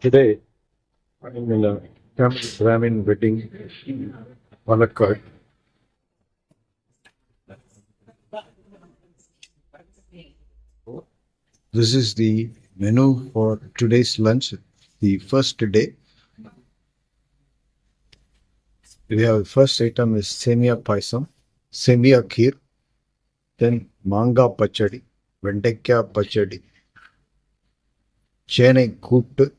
Today, I'm in a Tamil Brahmin wedding, Palakkad. This is the menu for today's lunch, the first day. We have the first item is semia paisam, semia kheer, then manga pachadi, vendekya pachadi, chene kuttu,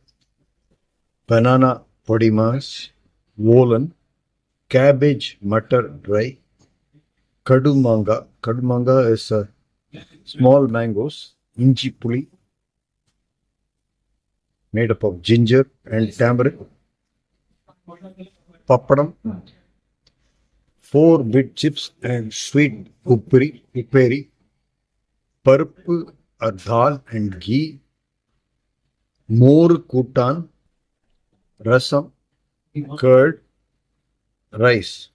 banana podimas, volan, cabbage mutter dry, kadu manga. Kadu manga is small mangoes, inji puli, made up of ginger and tamarind, papadam, 4 bit chips and sweet upperi, purple or dal and ghee, more kutan, rasam, curd, rice.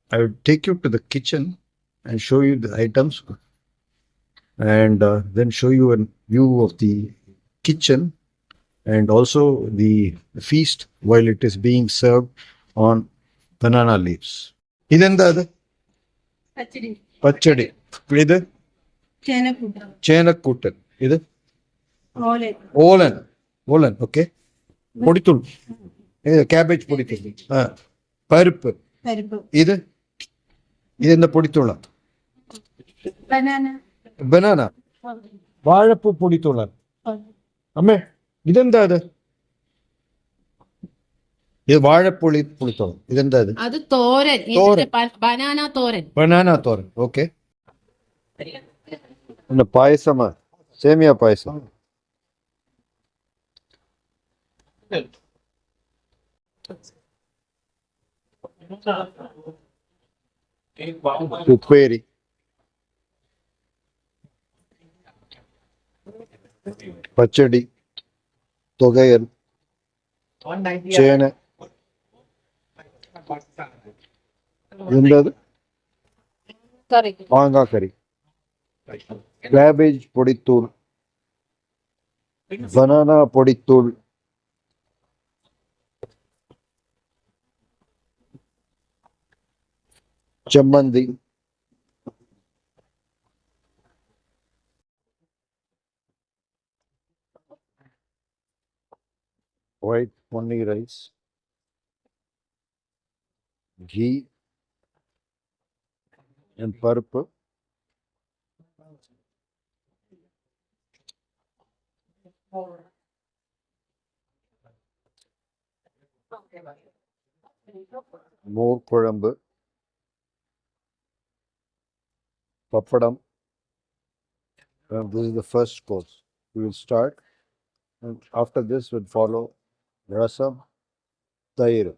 I will take you to the kitchen and show you the items and then show you a view of the kitchen and also the feast while it is being served on banana leaves. ഇതെന്താ അത്? പച്ചടി. ഇത് ചേനക്കൂട്ടൻ. ഇത് ഓലൻ. ഓലൻ. Okay. പൊടിത്തുള്ളി. Cabbage പൊടിത്തുള്ളി. പരിപ്പ്. ഇത് ഇതെന്താ പൊടിത്തുള്ള? Banana. വാഴപ്പൂ പൊടിത്തുള്ള. അമ്മേ ഇതെന്താ അത്? ഇത് വാഴപ്പൊളി പുളിത്തോളം. ഇതെന്താ ഇത്? അത് തോരൻ. തോരൻ. ബനാന തോരൻ. ബനാന തോരൻ. ഓക്കെ. പിന്നെ പായസമാ, സേമിയ പായസം. ഉപ്പേരി, പച്ചടി, തുകയൽ, ചേന. എന്താ? മാങ്ങാക്കറി, ക്യാബേജ് പൊടിത്തൂൾ, ബനാന പൊടിത്തൂൾ, ചമ്മന്തി, white only rice, ghee and பருப்பு, மோர் குழம்பு, papadam. This is the first course. We will start, and after this will follow rasam, தயிர்.